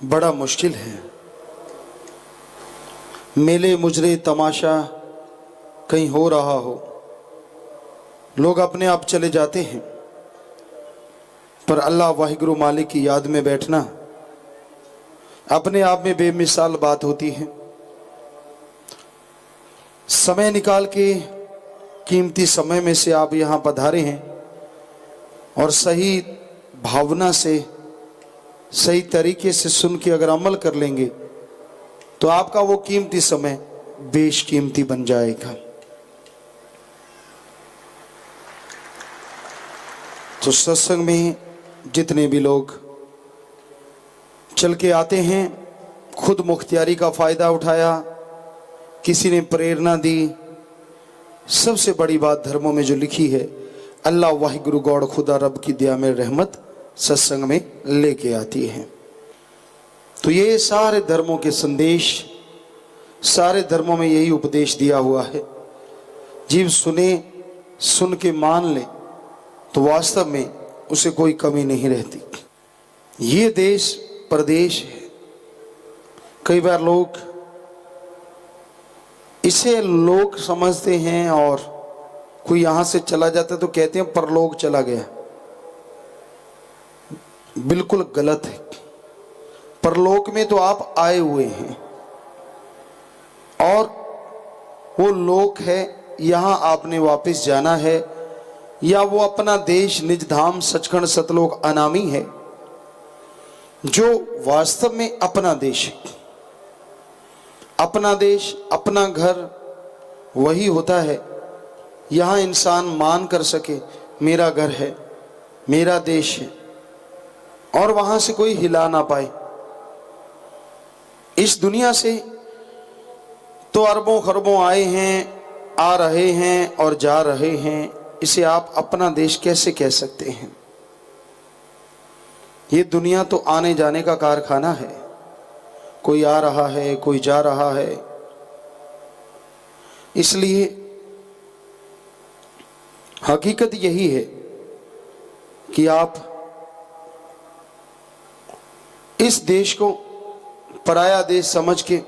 बड़ा मुश्किल है। मेले मुजरे तमाशा कहीं हो रहा हो, लोग अपने आप चले जाते हैं, पर अल्लाह वाहिगुरु मालिक की याद में बैठना अपने आप में बेमिसाल बात होती है। समय निकाल के कीमती समय में से आप यहाँ पधारे हैं और सही भावना से सही तरीके से सुन के अगर अमल कर लेंगे तो आपका वो कीमती समय बेशकीमती बन जाएगा। तो सत्संग में जितने भी लोग चल के आते हैं, खुद मुख्तियारी का फायदा उठाया, किसी ने प्रेरणा दी, सबसे बड़ी बात धर्मों में जो लिखी है, अल्लाह वाहिगुरु गौड़ खुदा रब की दया में रहमत सत्संग में लेके आती है। तो ये सारे धर्मों के संदेश, सारे धर्मों में यही उपदेश दिया हुआ है। जीव सुने, सुन के मान ले तो वास्तव में उसे कोई कमी नहीं रहती। ये देश प्रदेश है। कई बार लोग इसे लोग समझते हैं और कोई यहां से चला जाता है तो कहते हैं परलोक चला गया। बिल्कुल गलत है। परलोक में तो आप आए हुए हैं और वो लोक है, यहां आपने वापस जाना है, या वो अपना देश निज धाम सचखंड सतलोक अनामी है जो वास्तव में अपना देश है। अपना देश, अपना घर वही होता है यहां इंसान मान कर सके मेरा घर है, मेरा देश है, और वहां से कोई हिला ना पाए। इस दुनिया से तो अरबों खरबों आए हैं, आ रहे हैं और जा रहे हैं, इसे आप अपना देश कैसे कह सकते हैं? ये दुनिया तो आने जाने का कारखाना है। कोई आ रहा है, कोई जा रहा है। इसलिए हकीकत यही है कि आप इस देश को पराया देश समझ के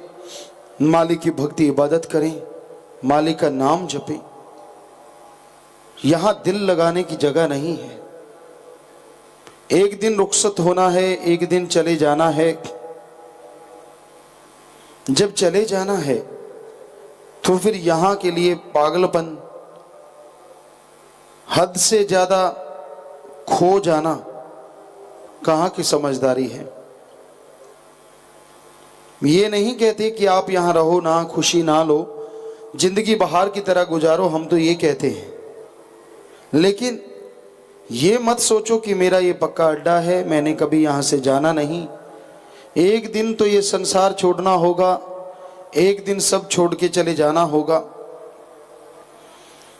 मालिक की भक्ति इबादत करें, मालिक का नाम जपें। यहां दिल लगाने की जगह नहीं है। एक दिन रुखसत होना है, एक दिन चले जाना है। जब चले जाना है तो फिर यहां के लिए पागलपन, हद से ज्यादा खो जाना कहां की समझदारी है? ये नहीं कहते कि आप यहां रहो ना, खुशी ना लो, जिंदगी बहार की तरह गुजारो, हम तो ये कहते हैं। लेकिन ये मत सोचो कि मेरा ये पक्का अड्डा है, मैंने कभी यहां से जाना नहीं। एक दिन तो ये संसार छोड़ना होगा, एक दिन सब छोड़ के चले जाना होगा।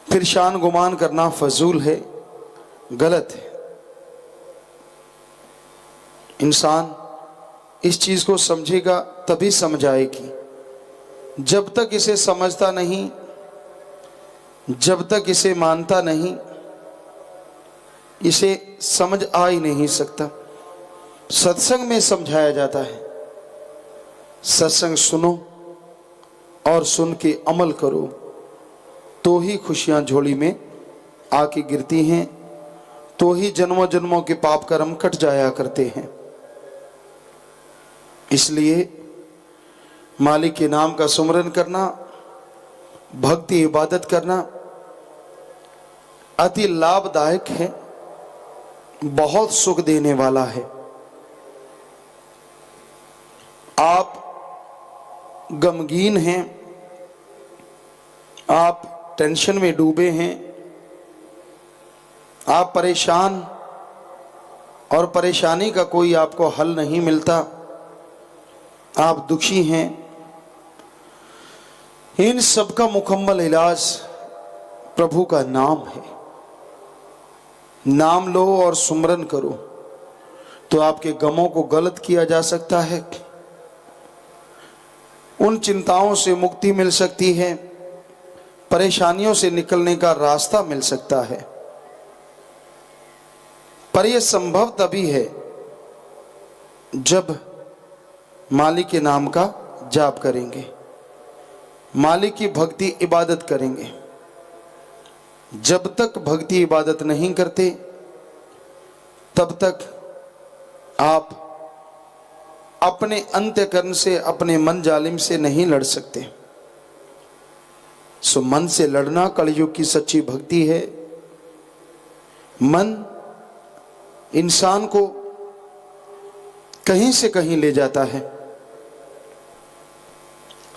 फिर शान गुमान करना फजूल है, गलत है। इंसान इस चीज को समझेगा तभी समझ आएगी। जब तक इसे समझता नहीं, जब तक इसे मानता नहीं, इसे समझ आ ही नहीं सकता। सत्संग में समझाया जाता है, सत्संग सुनो और सुन के अमल करो तो ही खुशियां झोली में आके गिरती हैं, तो ही जन्मों जन्मों के पाप कर्म कट जाया करते हैं। इसलिए मालिक के नाम का सुमरन करना, भक्ति इबादत करना अति लाभदायक है, बहुत सुख देने वाला है। आप गमगीन हैं, आप टेंशन में डूबे हैं, आप परेशान और परेशानी का कोई आपको हल नहीं मिलता, आप दुखी हैं, इन सब का मुकम्मल इलाज प्रभु का नाम है। नाम लो और सुमरन करो तो आपके गमों को गलत किया जा सकता है, उन चिंताओं से मुक्ति मिल सकती है, परेशानियों से निकलने का रास्ता मिल सकता है। पर यह संभव तभी है जब मालिक के नाम का जाप करेंगे, मालिक की भक्ति इबादत करेंगे। जब तक भक्ति इबादत नहीं करते तब तक आप अपने अंतःकरण से, अपने मन जालिम से नहीं लड़ सकते। सो मन से लड़ना कलयुग की सच्ची भक्ति है। मन इंसान को कहीं से कहीं ले जाता है।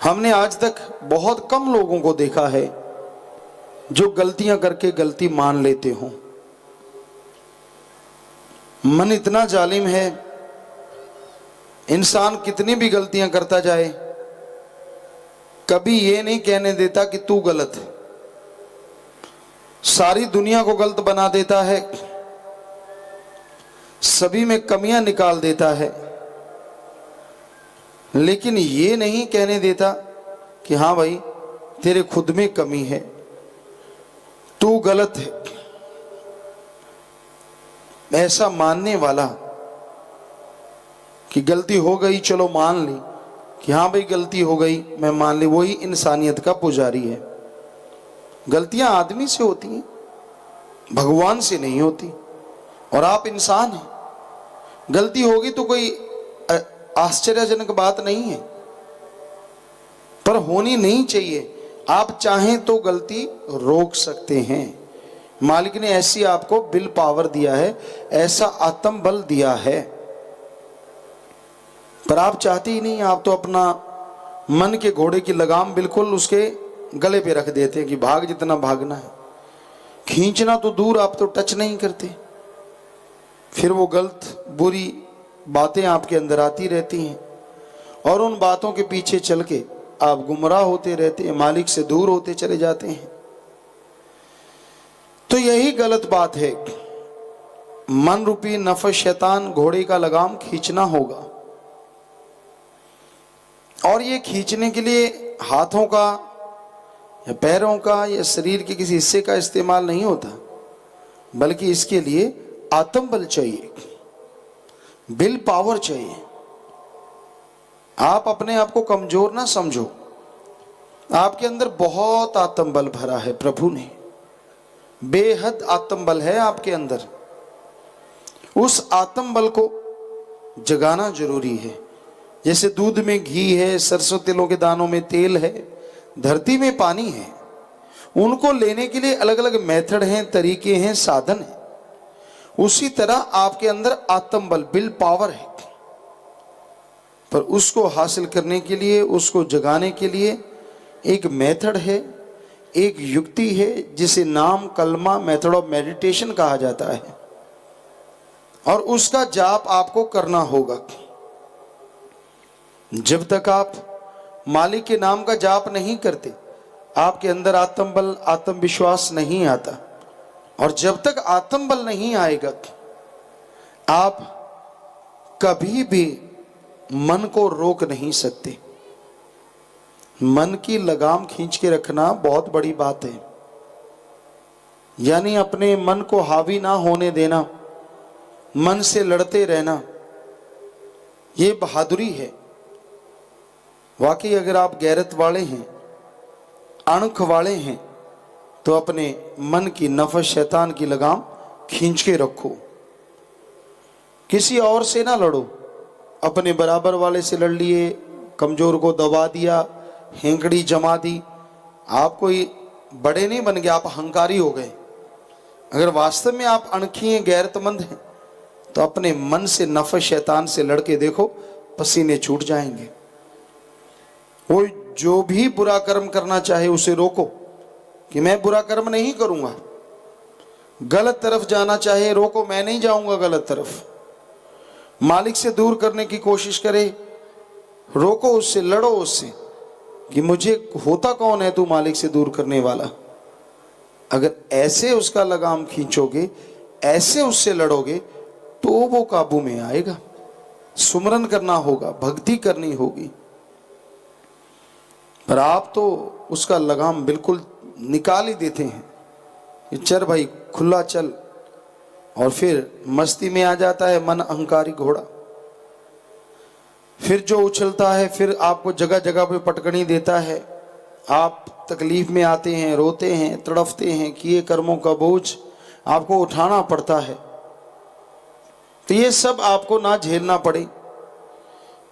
हमने आज तक बहुत कम लोगों को देखा है जो गलतियां करके गलती मान लेते हों। मन इतना जालिम है, इंसान कितनी भी गलतियां करता जाए कभी ये नहीं कहने देता कि तू गलत है। सारी दुनिया को गलत बना देता है, सभी में कमियां निकाल देता है, लेकिन ये नहीं कहने देता कि हाँ भाई तेरे खुद में कमी है, तू गलत है। ऐसा मानने वाला कि गलती हो गई चलो मान ली कि हाँ भाई गलती हो गई मैं मान ली, वही इंसानियत का पुजारी है। गलतियां आदमी से होती हैं, भगवान से नहीं होती। और आप इंसान हैं, गलती होगी तो कोई आश्चर्यजनक बात नहीं है, पर होनी नहीं चाहिए। आप चाहें तो गलती रोक सकते हैं। मालिक ने ऐसी आपको विल पावर दिया है, ऐसा आत्म बल दिया है, पर आप चाहते ही नहीं। आप तो अपना मन के घोड़े की लगाम बिल्कुल उसके गले पे रख देते हैं कि भाग जितना भागना है। खींचना तो दूर, आप तो टच नहीं करते। फिर वो गलत बुरी बातें आपके अंदर आती रहती हैं और उन बातों के पीछे चल के आप गुमराह होते रहते हैं, मालिक से दूर होते चले जाते हैं। तो यही गलत बात है। मन रूपी नफस शैतान घोड़े का लगाम खींचना होगा, और ये खींचने के लिए हाथों का या पैरों का या शरीर के किसी हिस्से का इस्तेमाल नहीं होता, बल्कि इसके लिए आत्म बल चाहिए, विल पावर चाहिए। आप अपने आप को कमजोर ना समझो, आपके अंदर बहुत आत्म बल भरा है। प्रभु ने बेहद आत्म बल है आपके अंदर। उस आत्म बल को जगाना जरूरी है। जैसे दूध में घी है, सरसों तेलों के दानों में तेल है, धरती में पानी है, उनको लेने के लिए अलग अलग मेथड हैं, तरीके हैं, साधन हैं। उसी तरह आपके अंदर आत्म बल, विल पावर है, पर उसको हासिल करने के लिए, उसको जगाने के लिए एक मेथड है, एक युक्ति है, जिसे नाम कलमा मेथड ऑफ मेडिटेशन कहा जाता है, और उसका जाप आपको करना होगा। जब तक आप मालिक के नाम का जाप नहीं करते, आपके अंदर आत्मबल, आत्मविश्वास नहीं आता, और जब तक आत्मबल नहीं आएगा आप कभी भी मन को रोक नहीं सकते। मन की लगाम खींच के रखना बहुत बड़ी बात है, यानी अपने मन को हावी ना होने देना, मन से लड़ते रहना, ये बहादुरी है। वाकई अगर आप गैरत वाले हैं, अणख वाले हैं, तो अपने मन की नफस शैतान की लगाम खींच के रखो। किसी और से ना लड़ो, अपने बराबर वाले से लड़ लिए, कमजोर को दबा दिया, हेंकड़ी जमा दी, आप कोई बड़े नहीं बन गए, आप अहंकारी हो गए। अगर वास्तव में आप अणखी हैं, गैरतमंद हैं, तो अपने मन से नफस शैतान से लड़के देखो, पसीने छूट जाएंगे। वो जो भी बुरा कर्म करना चाहे उसे रोको कि मैं बुरा कर्म नहीं करूंगा। गलत तरफ जाना चाहे रोको, मैं नहीं जाऊंगा गलत तरफ। मालिक से दूर करने की कोशिश करे, रोको उससे, लड़ो उससे कि मुझे होता कौन है तू मालिक से दूर करने वाला। अगर ऐसे उसका लगाम खींचोगे, ऐसे उससे लड़ोगे, तो वो काबू में आएगा। सुमरन करना होगा, भक्ति करनी होगी, पर आप तो उसका लगाम बिल्कुल निकाल ही देते हैं कि चल भाई खुला चल, और फिर मस्ती में आ जाता है मन, अहंकारी घोड़ा। फिर जो उछलता है, फिर आपको जगह जगह पे पटकनी देता है, आप तकलीफ में आते हैं, रोते हैं, तड़फते हैं, किए कर्मों का बोझ आपको उठाना पड़ता है। तो ये सब आपको ना झेलना पड़े,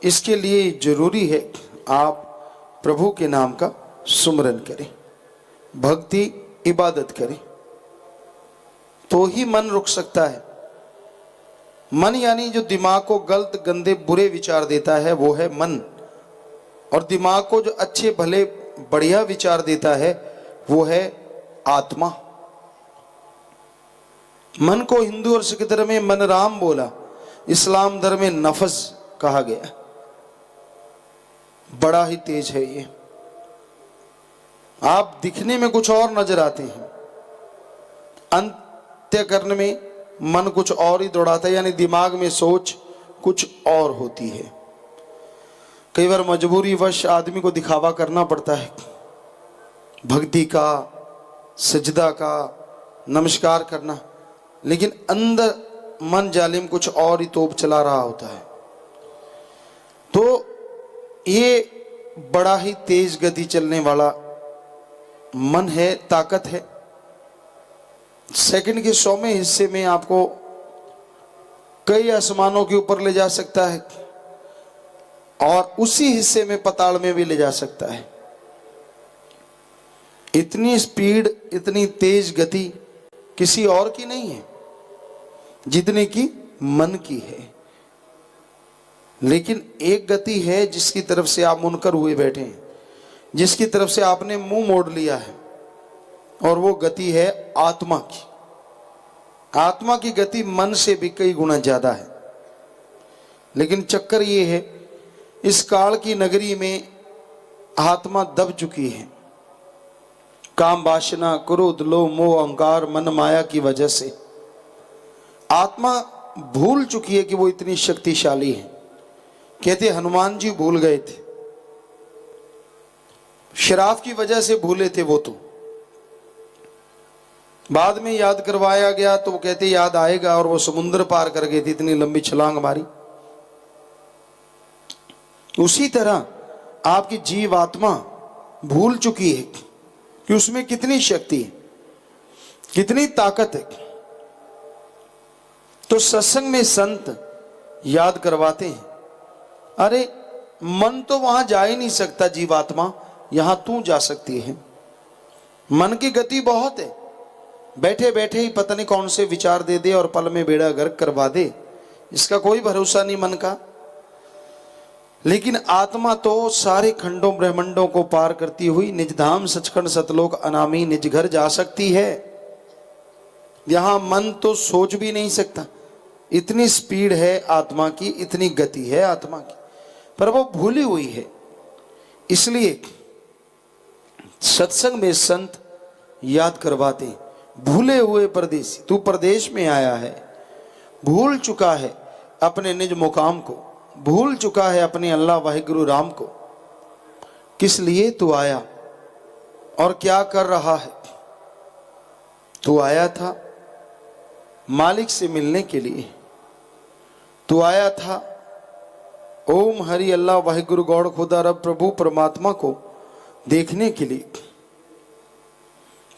इसके लिए जरूरी है आप प्रभु के नाम का सुमरन करें, भक्ति इबादत करें, तो ही मन रुक सकता है। मन यानी जो दिमाग को गलत गंदे बुरे विचार देता है वो है मन, और दिमाग को जो अच्छे भले बढ़िया विचार देता है वो है आत्मा। मन को हिंदू और सिख धर्म में मन राम बोला, इस्लाम धर्म में नफस कहा गया। बड़ा ही तेज है ये। आप दिखने में कुछ और नजर आते हैं, अंत्यकरण में मन कुछ और ही दौड़ाता है, यानी दिमाग में सोच कुछ और होती है। कई बार मजबूरी वश आदमी को दिखावा करना पड़ता है, भक्ति का, सजदा का, नमस्कार करना, लेकिन अंदर मन जालिम कुछ और ही तोप चला रहा होता है। तो ये बड़ा ही तेज गति चलने वाला मन है, ताकत है। सेकंड के 100वें हिस्से में आपको कई आसमानों के ऊपर ले जा सकता है और उसी हिस्से में पाताल में भी ले जा सकता है। इतनी स्पीड, इतनी तेज गति किसी और की नहीं है जितने की मन की है। लेकिन एक गति है जिसकी तरफ से आप मुनकर हुए बैठे हैं, जिसकी तरफ से आपने मुंह मोड़ लिया है, और वो गति है आत्मा की। आत्मा की गति मन से भी कई गुना ज्यादा है। लेकिन चक्कर ये है, इस काल की नगरी में आत्मा दब चुकी है। काम, वासना, क्रोध, लोभ, मोह, अहंकार, मन माया की वजह से आत्मा भूल चुकी है कि वो इतनी शक्तिशाली है। कहते हनुमान जी भूल गए थे, शराब की वजह से भूले थे वो, तो बाद में याद करवाया गया तो वो कहते याद आएगा, और वो समुद्र पार कर गए थे, इतनी लंबी छलांग मारी। उसी तरह आपकी जीव आत्मा भूल चुकी है कि उसमें कितनी शक्ति है, कितनी ताकत है। तो सत्संग में संत याद करवाते हैं, अरे मन तो वहां जा ही नहीं सकता जीवात्मा, यहां तू जा सकती है। मन की गति बहुत है, बैठे बैठे ही पता नहीं कौन से विचार दे दे और पल में बेड़ा गर्क करवा दे, इसका कोई भरोसा नहीं मन का। लेकिन आत्मा तो सारे खंडों ब्रह्मंडों को पार करती हुई निज धाम सचखंड सतलोक अनामी निज घर जा सकती है। यहां मन तो सोच भी नहीं सकता, इतनी स्पीड है आत्मा की, इतनी गति है आत्मा की, पर वो भूली हुई है। इसलिए सत्संग में संत याद करवाते, भूले हुए परदेसी, तू परदेश में आया है, भूल चुका है अपने निज मुकाम को, भूल चुका है अपने अल्लाह वाहिगुरु राम को। किस लिए तू आया और क्या कर रहा है? तू आया था मालिक से मिलने के लिए, तू आया था ओम हरि अल्लाह वाहिगुरु गौड़ खुदा रब प्रभु परमात्मा को देखने के लिए,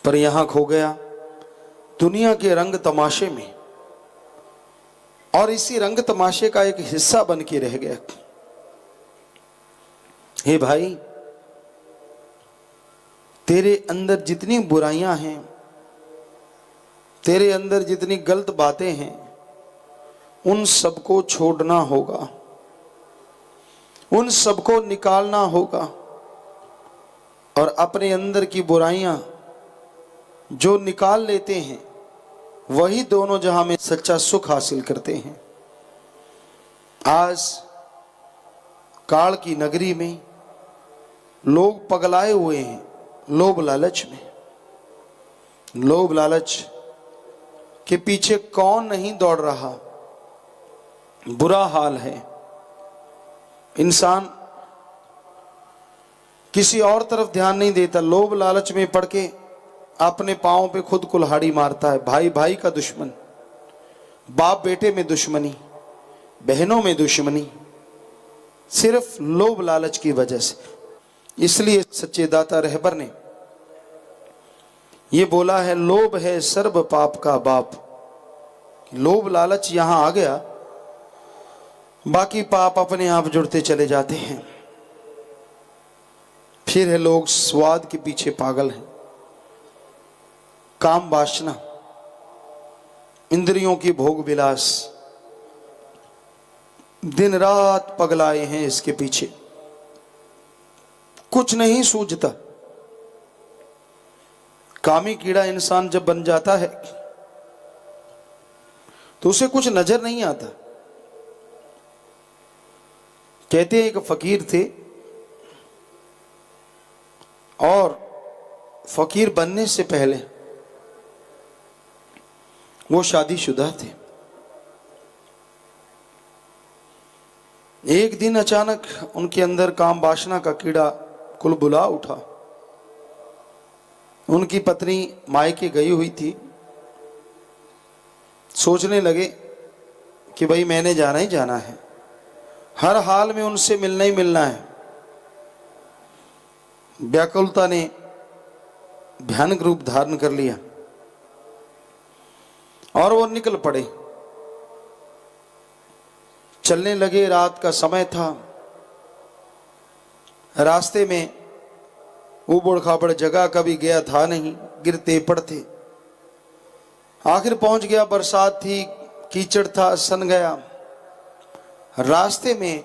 पर यहां खो गया दुनिया के रंग तमाशे में, और इसी रंग तमाशे का एक हिस्सा बन के रह गया। हे भाई, तेरे अंदर जितनी बुराइयां हैं, तेरे अंदर जितनी गलत बातें हैं, उन सबको छोड़ना होगा, उन सबको निकालना होगा, और अपने अंदर की बुराइयां जो निकाल लेते हैं वही दोनों जहां में सच्चा सुख हासिल करते हैं। आज काल की नगरी में लोग पगलाए हुए हैं लोभ लालच में। लोभ लालच के पीछे कौन नहीं दौड़ रहा, बुरा हाल है। इंसान किसी और तरफ ध्यान नहीं देता, लोभ लालच में पड़ के अपने पांव पे खुद कुल्हाड़ी मारता है। भाई भाई का दुश्मन, बाप बेटे में दुश्मनी, बहनों में दुश्मनी, सिर्फ लोभ लालच की वजह से। इसलिए सच्चे दाता रहबर ने ये बोला है, लोभ है सर्व पाप का बाप। लोभ लालच यहां आ गया, बाकी पाप अपने आप जुड़ते चले जाते हैं। फिर है लोग स्वाद के पीछे पागल हैं। काम वासना, इंद्रियों की भोग विलास, दिन रात पगलाए हैं इसके पीछे, कुछ नहीं सूझता। कामी कीड़ा इंसान जब बन जाता है तो उसे कुछ नजर नहीं आता। कहते हैं एक फकीर थे और फकीर बनने से पहले वो शादीशुदा थे। एक दिन अचानक उनके अंदर काम वासना का कीड़ा कुलबुला उठा। उनकी पत्नी मायके गई हुई थी। सोचने लगे कि भाई मैंने जाना ही जाना है, हर हाल में उनसे मिलना ही मिलना है। व्याकुलता ने भयानक रूप धारण कर लिया और वो निकल पड़े। चलने लगे, रात का समय था। रास्ते में उबड़ खाबड़ जगह, कभी गया था नहीं, गिरते पड़ते। आखिर पहुंच गया, बरसात थी, कीचड़ था, सन गया। रास्ते में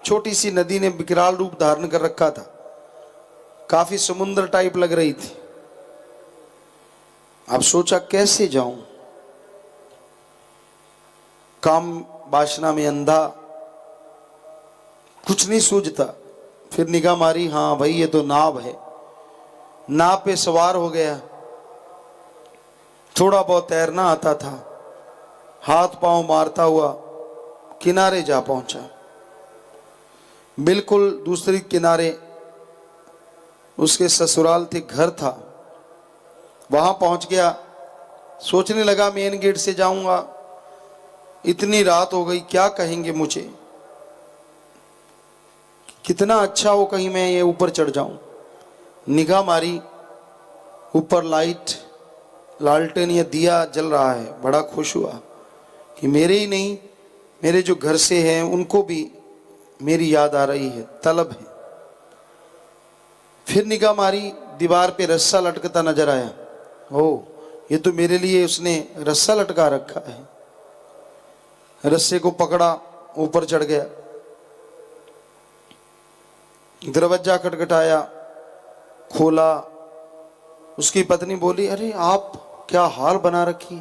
छोटी सी नदी ने विकराल रूप धारण कर रखा था, काफी समुद्र टाइप लग रही थी। अब सोचा कैसे जाऊं, काम वासना में अंधा, कुछ नहीं सूझता। फिर निगाह मारी, हाँ भाई ये तो नाव है। नाव पे सवार हो गया। थोड़ा बहुत तैरना आता था, हाथ पांव मारता हुआ किनारे जा पहुंचा। बिल्कुल दूसरी किनारे उसके ससुराल थे, घर था। वहां पहुंच गया। सोचने लगा मेन गेट से जाऊंगा, इतनी रात हो गई, क्या कहेंगे मुझे। कितना अच्छा हो कहीं मैं ये ऊपर चढ़ जाऊं। निगाह मारी, ऊपर लाइट, लालटेन या दिया जल रहा है। बड़ा खुश हुआ कि मेरे ही नहीं, मेरे जो घर से हैं उनको भी मेरी याद आ रही है, तलब है। फिर निगाह मारी, दीवार पे रस्सा लटकता नजर आया। ओ, ये तो मेरे लिए उसने रस्सा लटका रखा है। रस्से को पकड़ा, ऊपर चढ़ गया। दरवाजा खटखटाया, खोला। उसकी पत्नी बोली, अरे आप क्या हाल बना रखी,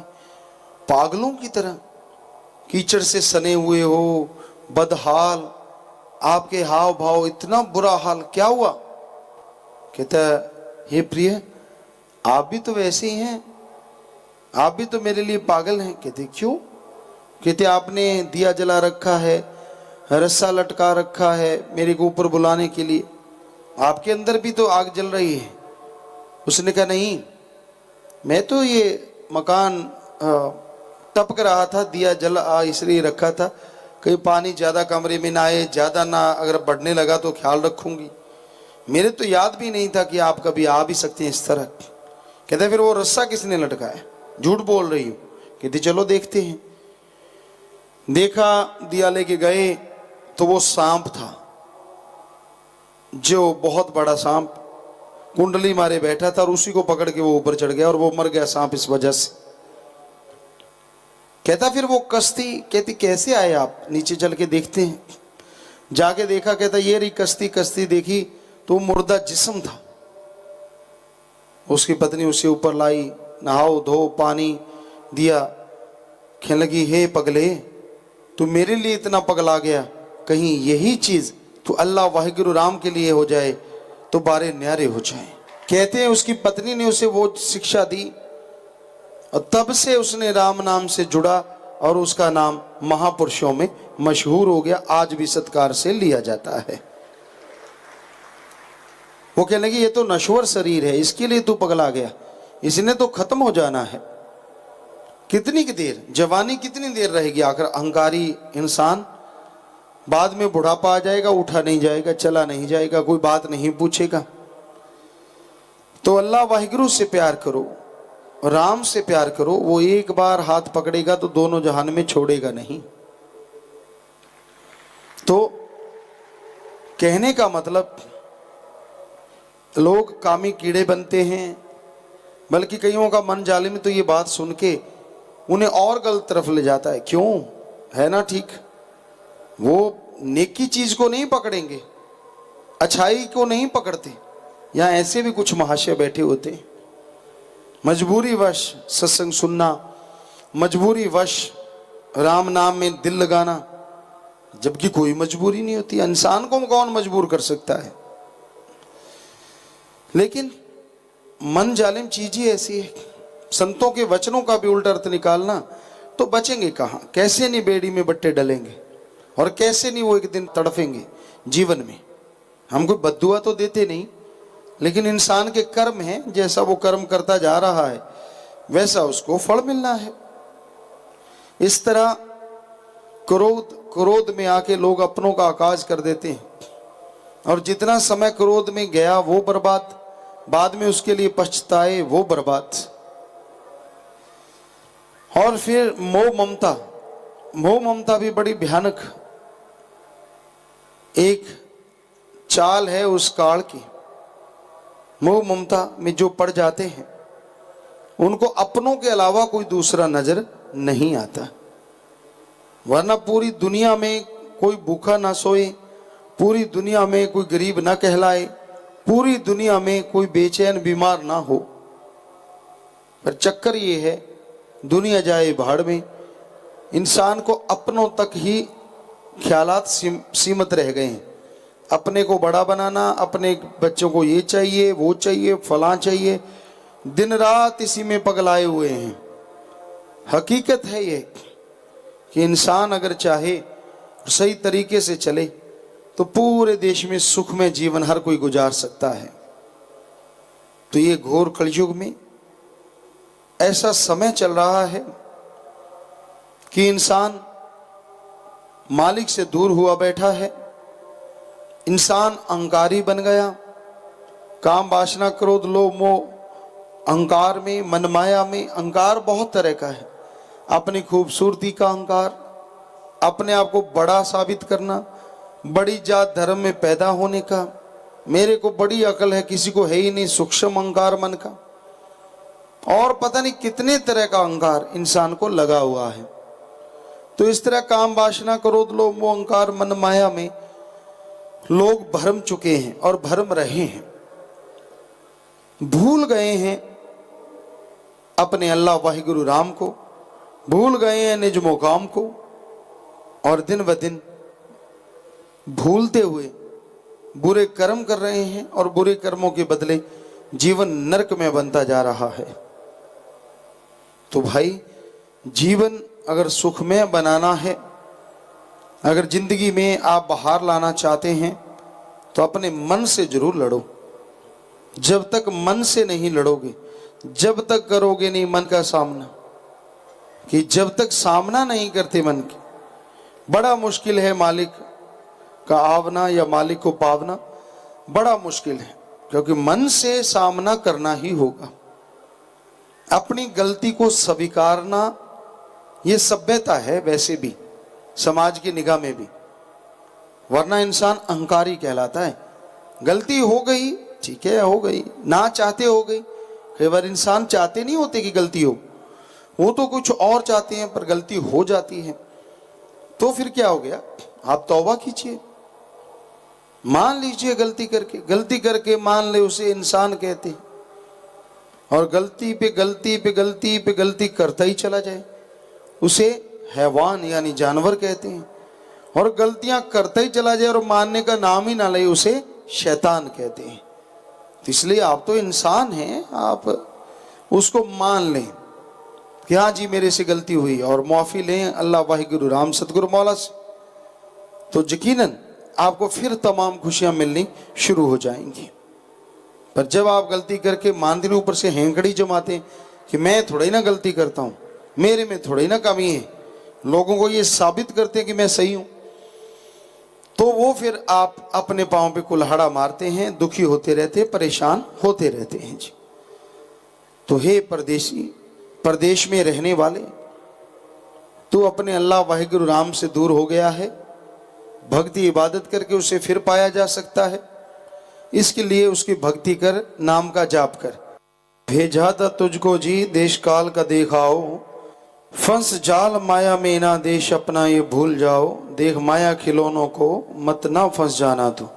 पागलों की तरह कीचड़ से सने हुए हो, बदहाल, आपके हाव भाव इतना बुरा हाल, क्या हुआ। कहता, हे प्रिय, आप भी तो वैसे ही हैं, आप भी तो मेरे लिए पागल हैं। कहते, क्यों। कहते, आपने दिया जला रखा है, रस्सा लटका रखा है मेरे को ऊपर बुलाने के लिए, आपके अंदर भी तो आग जल रही है। उसने कहा, नहीं, मैं तो ये मकान टपक रहा था, दिया जल इसलिए रखा था, कहीं पानी ज़्यादा कमरे में ना आए, ज़्यादा ना अगर बढ़ने लगा तो ख्याल रखूंगी। मेरे तो याद भी नहीं था कि आप कभी आ भी सकते हैं इस तरह। कहते, फिर वो रस्सा किसने लटकाया, झूठ बोल रही हो। कहते, चलो देखते हैं। देखा, दिया लेके गए तो वो सांप था, जो बहुत बड़ा सांप कुंडली मारे बैठा था, और उसी को पकड़ के वो ऊपर चढ़ गया और वो मर गया सांप इस वजह से। कहता, फिर वो कश्ती, कहती कैसे आए आप, नीचे चल के देखते हैं। जाके देखा, कहता ये रही कश्ती। कश्ती देखी तो मुर्दा जिस्म था। उसकी पत्नी उसे ऊपर लाई, नहाओ धो, पानी दिया। कहने लगी, हे पगले, तू मेरे लिए इतना पगला गया, कहीं यही चीज तो अल्लाह वाहिगुरु राम के लिए हो जाए तो बारे न्यारे हो जाए। कहते हैं उसकी पत्नी ने उसे वो शिक्षा दी और तब से उसने राम नाम से जुड़ा और उसका नाम महापुरुषों में मशहूर हो गया, आज भी सत्कार से लिया जाता है। वो कहने लगी, ये तो नश्वर शरीर है, इसके लिए तू पगला गया, इसने तो खत्म हो जाना है। कितनी की देर, जवानी कितनी देर रहेगी। आखिर अहंकारी इंसान बाद में बुढ़ापा आ जाएगा, उठा नहीं जाएगा, चला नहीं जाएगा, कोई बात नहीं पूछेगा। तो अल्लाह वाहिगुरु से प्यार करो, राम से प्यार करो। वो एक बार हाथ पकड़ेगा तो दोनों जहान में छोड़ेगा नहीं। तो कहने का मतलब, लोग कामी कीड़े बनते हैं, बल्कि कईयों का मन जालिम तो ये बात सुन के उन्हें और गलत तरफ ले जाता है। क्यों? है ना ठीक, वो नेकी चीज को नहीं पकड़ेंगे, अच्छाई को नहीं पकड़ते। यहाँ ऐसे भी कुछ महाशय बैठे होते हैं, मजबूरी वश सत्संग सुनना, मजबूरी वश राम नाम में दिल लगाना, जबकि कोई मजबूरी नहीं होती। इंसान को कौन मजबूर कर सकता है? लेकिन मन जालिम चीज ही ऐसी है। संतों के वचनों का भी उल्टा अर्थ निकालना तो बचेंगे कहाँ? कैसे नहीं बेड़ी में बट्टे डलेंगे और कैसे नहीं वो एक दिन तड़फेंगे जीवन में। हम कोई बद्दुआ तो देते नहीं, लेकिन इंसान के कर्म हैं, जैसा वो कर्म करता जा रहा है वैसा उसको फल मिलना है। इस तरह क्रोध में आके लोग अपनों का आकाज कर देते हैं, और जितना समय क्रोध में गया वो बर्बाद, बाद में उसके लिए पछताए वो बर्बाद। और फिर मोह ममता भी बड़ी भयानक एक चाल है उस काल की। मोह ममता में जो पड़ जाते हैं उनको अपनों के अलावा कोई दूसरा नजर नहीं आता। वरना पूरी दुनिया में कोई भूखा ना सोए, पूरी दुनिया में कोई गरीब ना कहलाए, पूरी दुनिया में कोई बेचैन बीमार ना हो। पर चक्कर ये है, दुनिया जाए भाड़ में, इंसान को अपनों तक ही ख्यालात सीमित रह गए हैं। अपने को बड़ा बनाना, अपने बच्चों को ये चाहिए, वो चाहिए, फलां चाहिए, दिन रात इसी में पगलाए हुए हैं। हकीकत है ये कि इंसान अगर चाहे सही तरीके से चले तो पूरे देश में सुख में जीवन हर कोई गुजार सकता है। तो ये घोर कलयुग में ऐसा समय चल रहा है कि इंसान मालिक से दूर हुआ बैठा है, इंसान अहंकारी बन गया। काम वासना क्रोध लोभ मोह अहंकार में, मनमाया में अहंकार बहुत तरह का है। अपनी खूबसूरती का अहंकार, अपने आप को बड़ा साबित करना, बड़ी जात धर्म में पैदा होने का, मेरे को बड़ी अकल है किसी को है ही नहीं, सूक्ष्म अहंकार मन का, और पता नहीं कितने तरह का अहंकार इंसान को लगा हुआ है। तो इस तरह काम वासना क्रोध लोभ मोह अहंकार मन माया में लोग भरम चुके हैं और भरम रहे हैं, भूल गए हैं अपने अल्लाह वाहिगुरु राम को, भूल गए हैं निज मुकाम को, और दिन ब दिन भूलते हुए बुरे कर्म कर रहे हैं, और बुरे कर्मों के बदले जीवन नरक में बनता जा रहा है। तो भाई, जीवन अगर सुखमय बनाना है, अगर जिंदगी में आप बाहर लाना चाहते हैं, तो अपने मन से जरूर लड़ो। जब तक मन से नहीं लड़ोगे, जब तक करोगे नहीं मन का सामना, कि जब तक सामना नहीं करते मन के, बड़ा मुश्किल है मालिक का आवना या मालिक को पावना, बड़ा मुश्किल है। क्योंकि मन से सामना करना ही होगा। अपनी गलती को स्वीकारना ये सभ्यता है वैसे भी, समाज की निगाह में भी, वरना इंसान अहंकारी कहलाता है। गलती हो गई, ठीक है, हो गई, ना चाहते हो गई। कई बार इंसान चाहते नहीं होते कि गलती हो, वो तो कुछ और चाहते हैं, पर गलती हो जाती है। तो फिर क्या हो गया? आप तौबा कीजिए, मान लीजिए गलती करके मान ले, उसे इंसान कहते हैं। और गलती पे गलती पे गलती पे गलती करता ही चला जाए, उसे हैवान यानी जानवर कहते हैं। और गलतियां करता ही चला जाए और मानने का नाम ही ना ले, उसे शैतान कहते हैं। तो इसलिए आप तो इंसान हैं, आप उसको मान लें कि हाँ जी मेरे से गलती हुई, और माफ़ी लें अल्लाह वाहिगुरु राम सतगुरु मौला से, तो यकीनन आपको फिर तमाम खुशियां मिलनी शुरू हो जाएंगी। पर जब आप गलती करके मानते ऊपर से हैंकड़ी जमाते हैं कि मैं थोड़ा ही ना गलती करता हूँ, मेरे में थोड़ा ही ना कमी है, लोगों को ये साबित करते हैं कि मैं सही हूँ, तो वो फिर आप अपने पांव पे कुल्हाड़ा मारते हैं, दुखी होते रहते, परेशान होते रहते हैं जी। तो हे परदेशी, परदेश में रहने वाले, तू अपने अल्लाह वाहिगुरु राम से दूर हो गया है। भक्ति इबादत करके उसे फिर पाया जा सकता है, इसके लिए उसकी भक्ति कर, नाम का जाप कर। भेजा था तुझको जी देश काल का देखाओ, फंस जाल माया में ना देश अपना ये भूल जाओ, देख माया खिलौनों को मत ना फंस जाना तू।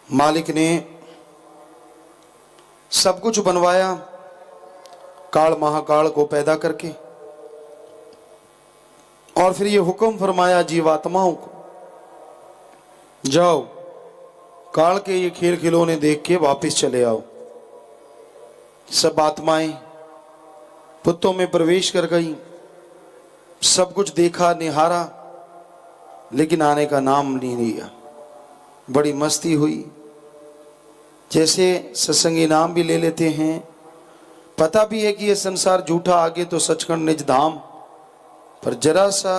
मालिक ने सब कुछ बनवाया काल महाकाल को पैदा करके, और फिर ये हुक्म फरमाया जीवात्माओं को, जाओ काल के ये खेल खिलौने देख के वापस चले आओ। सब आत्माएं पुत्तों में प्रवेश कर गई, सब कुछ देखा निहारा, लेकिन आने का नाम नहीं लिया। बड़ी मस्ती हुई, जैसे सत्संगी नाम भी ले लेते हैं, पता भी है कि ये संसार झूठा, आगे तो सचखंड निज धाम, पर जरा सा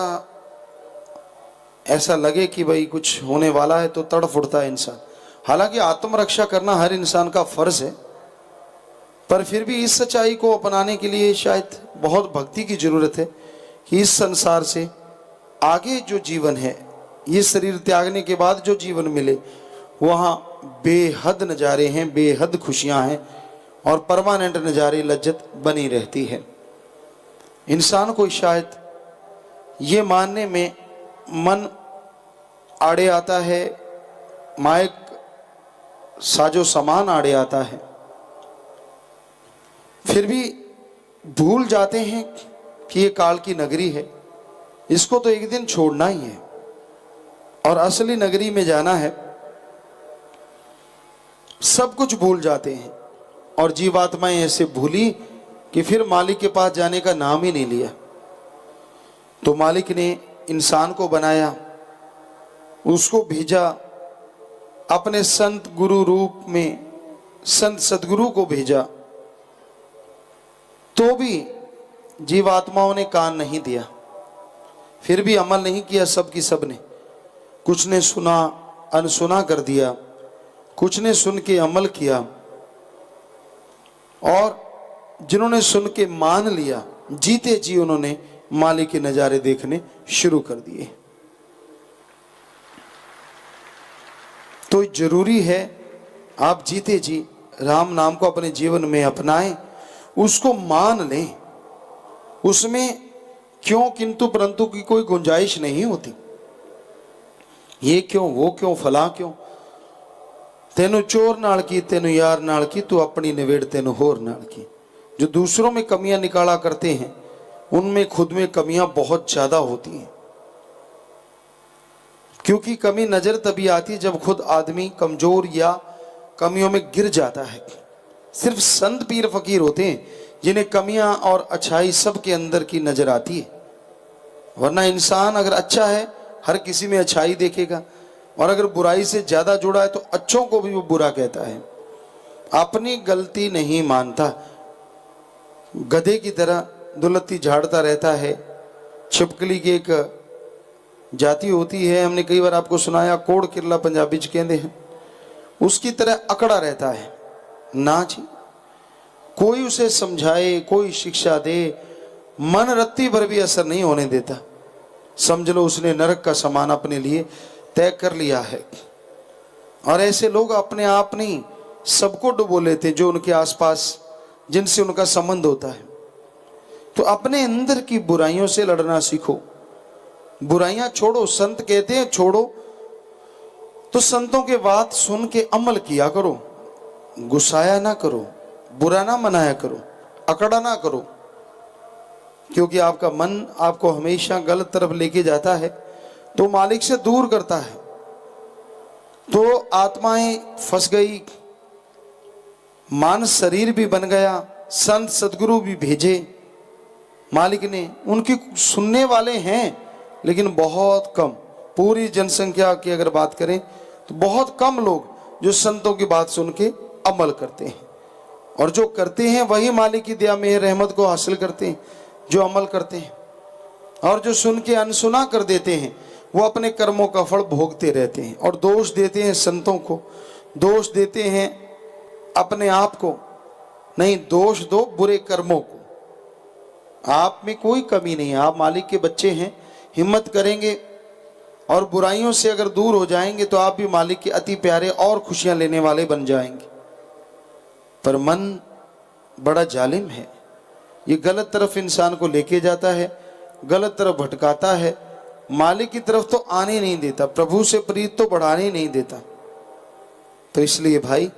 ऐसा लगे कि भाई कुछ होने वाला है तो तड़फ उठता है इंसान। हालांकि आत्मरक्षा करना हर इंसान का फर्ज है, पर फिर भी इस सच्चाई को अपनाने के लिए शायद बहुत भक्ति की जरूरत है कि इस संसार से आगे जो जीवन है, ये शरीर त्यागने के बाद जो जीवन मिले, वहाँ बेहद नज़ारे हैं, बेहद खुशियाँ हैं, और परमानेंट नज़ारे लज्जत बनी रहती है। इंसान को शायद ये मानने में मन आड़े आता है, माइक साजो सामान आड़े आता है, फिर भी भूल जाते हैं कि ये काल की नगरी है, इसको तो एक दिन छोड़ना ही है और असली नगरी में जाना है। सब कुछ भूल जाते हैं, और जीवात्माएं ऐसे भूली कि फिर मालिक के पास जाने का नाम ही नहीं लिया। तो मालिक ने इंसान को बनाया, उसको भेजा अपने संत गुरु रूप में, संत सदगुरु को भेजा, तो भी जीवात्माओं ने कान नहीं दिया, फिर भी अमल नहीं किया। सब की सब ने, कुछ ने सुना अनसुना कर दिया, कुछ ने सुन के अमल किया, और जिन्होंने सुन के मान लिया, जीते जी उन्होंने मालिक के नज़ारे देखने शुरू कर दिए। तो जरूरी है आप जीते जी राम नाम को अपने जीवन में अपनाएं, उसको मान लें, उसमें क्यों किंतु परंतु की कोई गुंजाइश नहीं होती। ये क्यों, वो क्यों, फला क्यों, तेनू चोर नाल की, तेनू यार नाल की, तू अपनी निवेड़ तेनू होर नाल की। जो दूसरों में कमियां निकाला करते हैं, उनमें खुद में कमियां बहुत ज्यादा होती हैं, क्योंकि कमी नजर तभी आती है जब खुद आदमी कमजोर या कमियों में गिर जाता है। सिर्फ संत पीर फकीर होते हैं जिन्हें कमियां और अच्छाई सबके अंदर की नजर आती है, वरना इंसान अगर अच्छा है हर किसी में अच्छाई देखेगा, और अगर बुराई से ज्यादा जुड़ा है तो अच्छों को भी वो बुरा कहता है, अपनी गलती नहीं मानता, गधे की तरह दुलत्ती झाड़ता रहता है। छिपकली की एक जाति होती है, हमने कई बार आपको सुनाया, कोड़ किरला पंजाबी च कहते हैं, उसकी तरह अकड़ा रहता है ना जी। कोई उसे समझाए, कोई शिक्षा दे, मन रत्ती भर भी असर नहीं होने देता। समझ लो उसने नरक का सामान अपने लिए तय कर लिया है। और ऐसे लोग अपने आप नहीं सबको डुबो लेते जो उनके आसपास, जिनसे उनका संबंध होता है। तो अपने अंदर की बुराइयों से लड़ना सीखो, बुराइयां छोड़ो। संत कहते हैं छोड़ो, तो संतों के बात सुन के अमल किया करो, गुस्साया ना करो, बुरा ना मनाया करो, अकड़ा ना करो, क्योंकि आपका मन आपको हमेशा गलत तरफ लेके जाता है, तो मालिक से दूर करता है। तो आत्माएं फंस गई, मानस शरीर भी बन गया, संत सदगुरु भी भेजे मालिक ने, उनकी सुनने वाले हैं लेकिन बहुत कम। पूरी जनसंख्या की अगर बात करें तो बहुत कम लोग जो संतों की बात सुन के अमल करते हैं, और जो करते हैं वही मालिक की दया में रहमत को हासिल करते हैं, जो अमल करते हैं। और जो सुन के अनसुना कर देते हैं वो अपने कर्मों का फल भोगते रहते हैं। और दोष देते हैं संतों को, दोष देते हैं अपने आप को। नहीं, दोष दो बुरे कर्मों को। आप में कोई कमी नहीं है, आप मालिक के बच्चे हैं। हिम्मत करेंगे और बुराइयों से अगर दूर हो जाएंगे तो आप भी मालिक के अति प्यारे और खुशियां लेने वाले बन जाएंगे। पर मन बड़ा जालिम है, ये गलत तरफ इंसान को लेके जाता है, गलत तरफ भटकाता है, मालिक की तरफ तो आने नहीं देता, प्रभु से प्रीत तो बढ़ाने नहीं देता। तो इसलिए भाई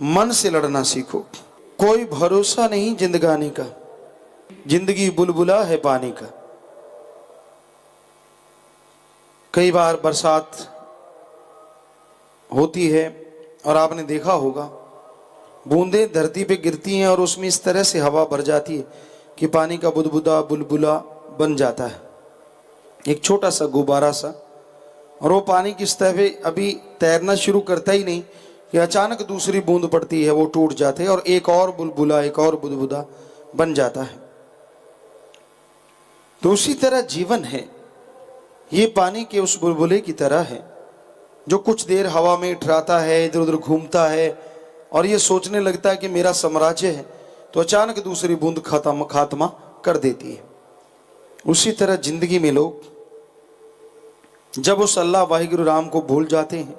मन से लड़ना सीखो। कोई भरोसा नहीं जिंदगानी का, जिंदगी बुलबुला है पानी का। कई बार बरसात होती है और आपने देखा होगा बूंदें धरती पे गिरती हैं और उसमें इस तरह से हवा भर जाती है कि पानी का बुदबुदा बुलबुला बन जाता है, एक छोटा सा गुब्बारा सा। और वो पानी की सतह पे अभी तैरना शुरू करता ही नहीं कि अचानक दूसरी बूंद पड़ती है, वो टूट जाते हैं और एक और बुलबुला, एक और बुदबुदा बन जाता है। तो उसी तरह जीवन है, ये पानी के उस बुलबुले की तरह है जो कुछ देर हवा में इठराता है, इधर उधर घूमता है और ये सोचने लगता है कि मेरा साम्राज्य है, तो अचानक दूसरी बूंद खात्मा कर देती है। उसी तरह जिंदगी में लोग जब उस अल्लाह वाहिगुरु राम को भूल जाते हैं,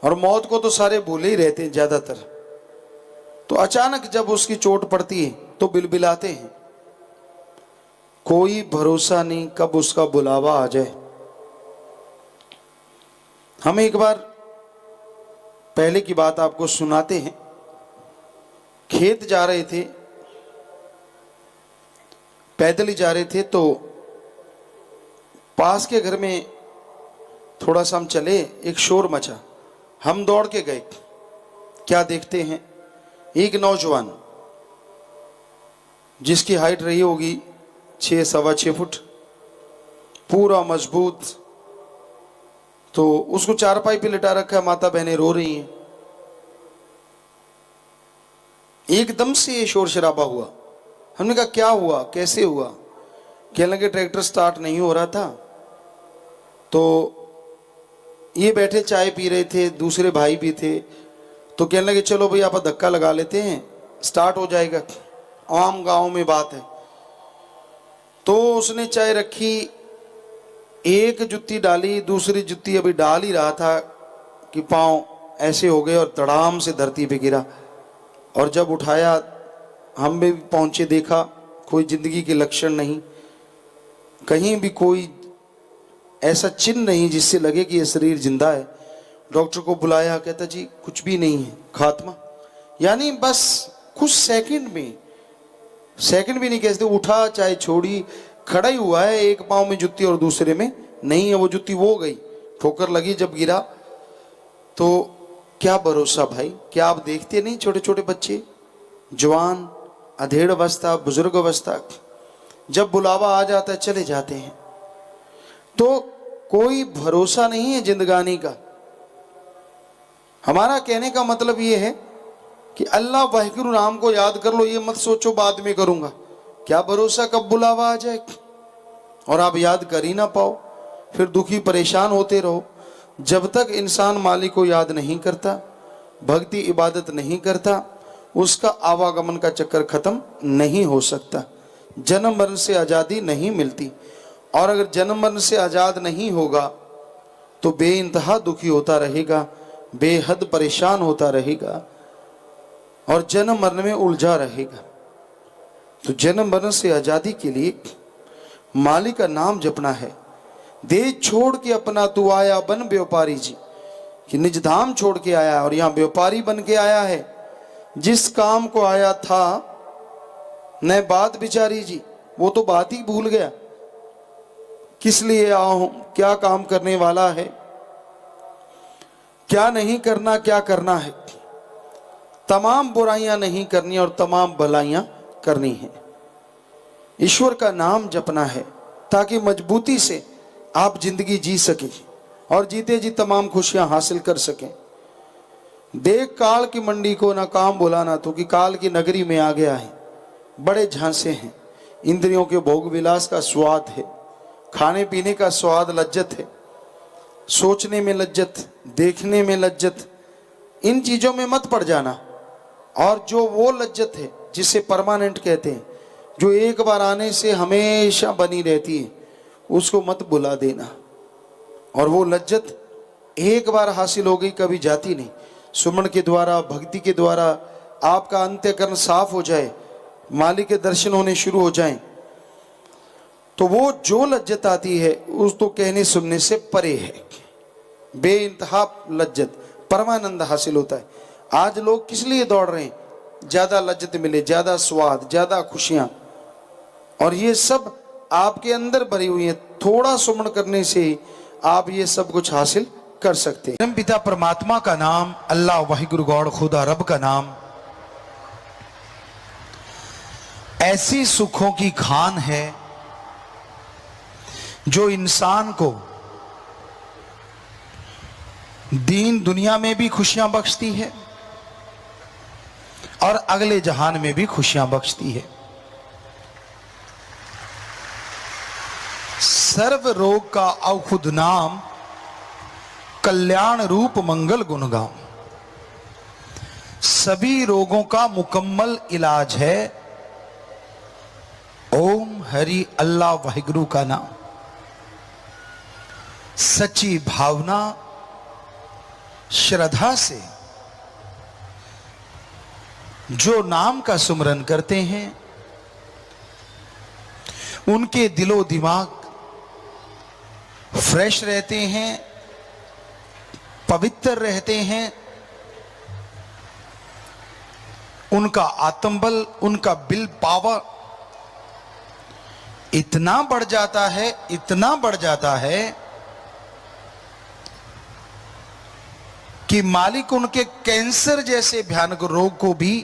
और मौत को तो सारे भूले ही रहते हैं ज्यादातर, तो अचानक जब उसकी चोट पड़ती है तो बिलबिलाते हैं। कोई भरोसा नहीं कब उसका बुलावा आ जाए। हम एक बार पहले की बात आपको सुनाते हैं। खेत जा रहे थे, पैदल ही जा रहे थे, तो पास के घर में थोड़ा सा हम चले, एक शोर मचा। हम दौड़ के गए, क्या देखते हैं, एक नौजवान जिसकी हाइट रही होगी 6 सवा 6 फुट, पूरा मजबूत, तो उसको चारपाई पे लिटा रखा है, माता बहनें रो रही हैं। एकदम से ये शोर शराबा हुआ। हमने कहा क्या हुआ, कैसे हुआ? कहने लगे ट्रैक्टर स्टार्ट नहीं हो रहा था, तो ये बैठे चाय पी रहे थे, दूसरे भाई भी थे, तो कहने लगे चलो भाई आप धक्का लगा लेते हैं, स्टार्ट हो जाएगा, आम गांव में बात है। तो उसने चाय रखी, एक जुत्ती डाली, दूसरी जुत्ती अभी डाल ही रहा था कि पांव ऐसे हो गए और धड़ाम से धरती पे गिरा। और जब उठाया, हम भी पहुंचे, देखा कोई जिंदगी के लक्षण नहीं, कहीं भी कोई ऐसा चिन्ह नहीं जिससे लगे कि यह शरीर जिंदा है। डॉक्टर को बुलाया, कहता जी कुछ भी नहीं है, खात्मा। यानी बस कुछ सेकंड में, सेकंड भी नहीं कहते, उठा चाहे छोड़ी, खड़ा ही हुआ है, एक पांव में जुत्ती और दूसरे में नहीं है। वो जुत्ती वो गई, ठोकर लगी जब गिरा। तो क्या भरोसा भाई, क्या आप देखते नहीं छोटे छोटे बच्चे, जवान, अधेड़ अवस्था, बुजुर्ग अवस्था, जब बुलावा आ जाता है चले जाते हैं। तो कोई भरोसा नहीं है जिंदगानी का। हमारा कहने का मतलब ये है कि अल्लाह वाहिगुरु राम को याद कर लो, ये मत सोचो बाद में करूंगा। क्या भरोसा कब बुलावा आ जाए और आप याद कर ही ना पाओ, फिर दुखी परेशान होते रहो। जब तक इंसान मालिक को याद नहीं करता, भक्ति इबादत नहीं करता, उसका आवागमन का चक्कर खत्म नहीं हो सकता। जन्म मरण से आज़ादी नहीं मिलती, और अगर जन्म मरण से आज़ाद नहीं होगा तो बेइंतहा दुखी होता रहेगा, बेहद परेशान होता रहेगा और जन्म मरण में उलझा रहेगा। तो जन्म मरण से आज़ादी के लिए मालिक का नाम जपना है। देश छोड़ के अपना तू आया बन व्यापारी जी, कि निज धाम छोड़ के आया और यहाँ व्यापारी बन के आया है। जिस काम को आया था न बात बिचारी जी, वो तो बात ही भूल गया, किस लिए आया हूं, क्या काम करने वाला है, क्या नहीं करना, क्या करना है। तमाम बुराइयां नहीं करनी और तमाम भलाइयां करनी है। ईश्वर का नाम जपना है ताकि मजबूती से आप जिंदगी जी सकें और जीते जी तमाम खुशियां हासिल कर सकें। देख काल की मंडी को ना काम बुलाना, तो कि काल की नगरी में आ गया है। बड़े झांसे हैं, इंद्रियों के भोग विलास का स्वाद है। खाने पीने का स्वाद लज्जत है, सोचने में लज्जत, देखने में लज्जत, इन चीजों में मत पड़ जाना। और जो वो लज्जत है जिसे परमानेंट कहते हैं, जो एक बार आने से हमेशा बनी रहती है, उसको मत बुला देना। और वो लज्जत एक बार हासिल हो गई कभी जाती नहीं। सुमन के द्वारा, भक्ति के द्वारा आपका अंतःकरण साफ हो जाए, मालिक के दर्शन होने शुरू हो जाएं, तो वो जो लज्जत आती है उस तो कहने सुनने से परे है। बेइंतहा लज्जत, परमानंद हासिल होता है। आज लोग किस लिए दौड़ रहे हैं? ज्यादा लज्जत मिले, ज्यादा स्वाद, ज्यादा खुशियां, और ये सब आपके अंदर भरी हुई है। थोड़ा सुमन करने से ही आप ये सब कुछ हासिल कर सकते हैं। परम पिता परमात्मा का नाम, अल्लाह वाहिगुरु गॉड खुदा रब का नाम ऐसी सुखों की खान है जो इंसान को दीन दुनिया में भी खुशियां बख्शती है और अगले जहान में भी खुशियां बख्शती है। सर्व रोग का औखुद नाम, कल्याण रूप मंगल गुणगाम। सभी रोगों का मुकम्मल इलाज है ओम हरि अल्लाह वाहिगुरु का नाम। सच्ची भावना श्रद्धा से जो नाम का सुमरन करते हैं, उनके दिलो दिमाग फ्रेश रहते हैं, पवित्र रहते हैं, उनका आत्मबल, उनका विल पावर इतना बढ़ जाता है, इतना बढ़ जाता है कि मालिक उनके कैंसर जैसे भयानक रोग को भी